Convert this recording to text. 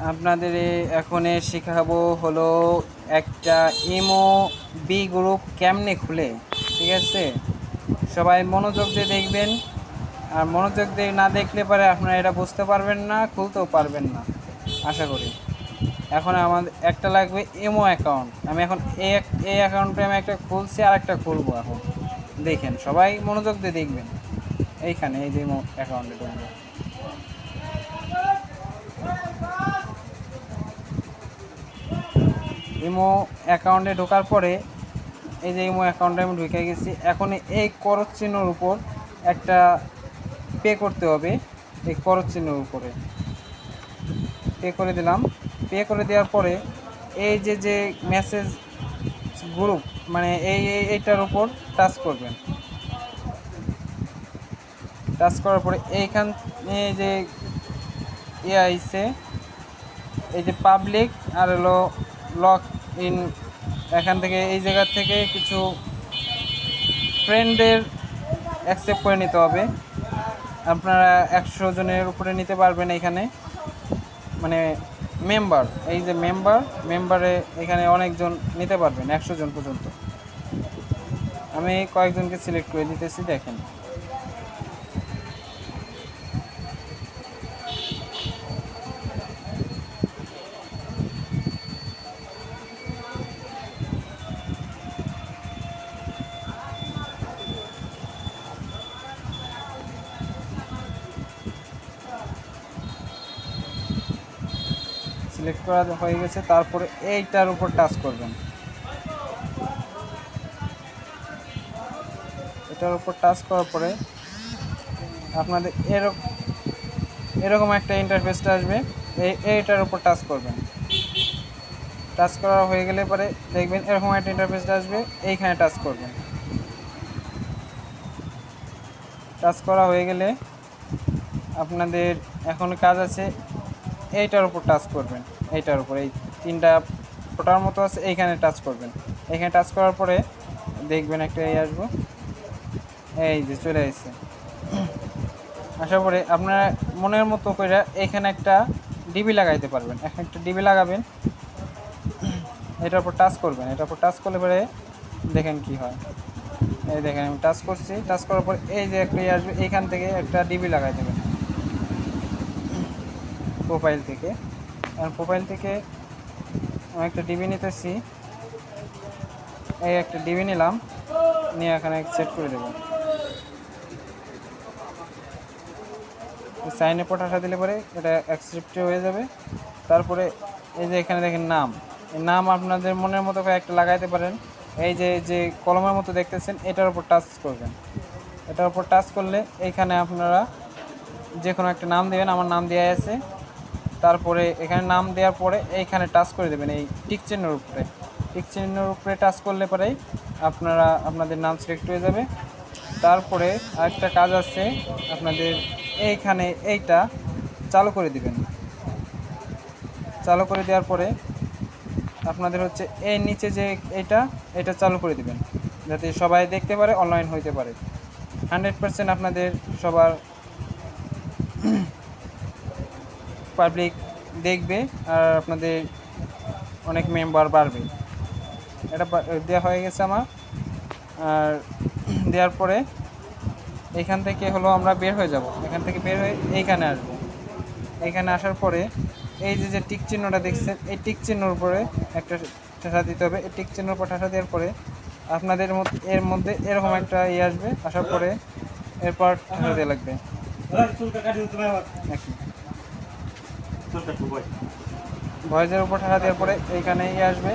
আপনাদের এখন শেখাবো হলো একটা ইমো বি গ্রুপ কেমনে খুলে। ঠিক আছে, সবাই মনোযোগ দিয়ে দেখবেন। আর মনোযোগ দিয়ে না দেখলে পরে আপনারা এটা বুঝতে পারবেন না, খুলতেও পারবেন না আশা করি। এখন আমাদের একটা লাগবে ইমো অ্যাকাউন্ট। আমি এখন এই অ্যাকাউন্টে আমি একটা খুলছি আর একটা খুলবো। এখন দেখেন, সবাই মনোযোগ দিয়ে দেখবেন। এইখানে এই যে ইমো অ্যাকাউন্টে ঢুকবো। ইমো অ্যাকাউন্টে ঢোকার পরে এই যে ইমো অ্যাকাউন্টে আমি ঢুকে গেছি। এখন এই করজ চিহ্নর উপর একটা পে করতে হবে। এই করজ চিহ্নের উপরে পে করে দিলাম। পে করে দেওয়ার পরে এই যে মেসেজ গ্রুপ, মানে এইটার উপর টাচ করবেন। টাচ করার পরে এইখানে যে আইছে, এই যে পাবলিক আর হলো লক ইন, এখান থেকে এই জায়গা থেকে কিছু ফ্রেন্ডদের অ্যাকসেপ্ট করে নিতে হবে। আপনারা 100 জনের উপরে নিতে পারবেন এখানে, মানে মেম্বার, এই যে মেম্বারে এখানে অনেকজন নিতে পারবেন, 100 জন পর্যন্ত। আমি কয়েকজনকে সিলেক্ট করে দিতেছি, দেখেন। সিলেক্ট করা হয়ে গেছে, তারপরে এইটার উপর টাচ করবেন। এটার উপর টাচ করার পরে আপনাদের এরকম একটা ইন্টারফেসটা আসবে। এইটার উপর টাচ করবেন। টাচ করা হয়ে গেলে পরে দেখবেন এরকম একটা ইন্টারফেসটা আসবে, এইখানে টাচ করবেন। টাচ করা হয়ে গেলে আপনাদের এখন কাজ আছে এইটার উপর টাচ করবেন। এইটার উপর এই 3টা ফোটার মতো আছে, এইখানে টাচ করবেন। এইখানে টাচ করার পরে দেখবেন একটা আসবো, এই যে চলে আসছে। আসার পরে আপনারা মনের মতো করে এইখানে একটা ডিবি লাগাইতে পারবেন। এখন একটা ডিবি লাগাবেন, এটার উপর টাচ করবেন। এটার উপর টাচ করলে পরে দেখেন কি হয়। এই দেখেন আমি টাচ করছি। টাচ করার পর এই যে একটা আসবে, এইখান থেকে একটা ডিবি লাগাই দেবেন প্রোফাইল থেকে। কারণ প্রোফাইল থেকে আমি একটা ডিবি নিতেছি, এই একটা ডিবি নিলাম, নিয়ে এখানে সেট করে দেবো। সাইনে পটাশা দিলে পরে এটা অ্যাকসেপ্ট হয়ে যাবে। তারপরে এই যে এখানে দেখেন নাম, এই নাম আপনাদের মনের মতো করে একটা লাগাইতে পারেন। এই যে কলমের মতো দেখতেছেন, এটার উপর টাচ করবেন। এটার উপর টাচ করলে এইখানে আপনারা যে কোনো একটা নাম দেবেন। আমার নাম দেওয়া আছে। তারপরে এখানে নাম দেওয়ার পরে এইখানে টাচ করে দেবেন এই টিক চিহ্নের উপরে। টিক চিহ্নের উপরে টাচ করলে পরেই আপনারা আপনাদের নাম সিলেক্ট হয়ে যাবে। তারপরে আরেকটা কাজ আছে আপনাদের, এইখানে এইটা চালু করে দিবেন। চালু করে দেওয়ার পরে আপনাদের হচ্ছে এই নিচে যে এটা চালু করে দিবেন, যাতে সবাই দেখতে পারে, অনলাইন হইতে পারে। 100% আপনাদের সবার পাবলিক দেখবে আর আপনাদের অনেক মেম্বার বাড়বে। এটা দেওয়া হয়ে গেছে আমার। আর দেওয়ার পরে এখান থেকে হলো আমরা বের হয়ে যাব। এখান থেকে বের হয়ে এইখানে আসবো। এইখানে আসার পরে এই যে টিক চিহ্নটা দেখছেন, এই টিক চিহ্নের উপরে একটা ঠাসা দিতে হবে। এই টিক চিহ্নের উপর ঠাসা দেওয়ার পরে আপনাদের এর মধ্যে এরকম একটা আসবে। আসার পরে এরপর ঠাসা দেওয়া লাগবে। ভয়েসের উপর ঠাসা দেওয়ার পরে এইখানে আসবে।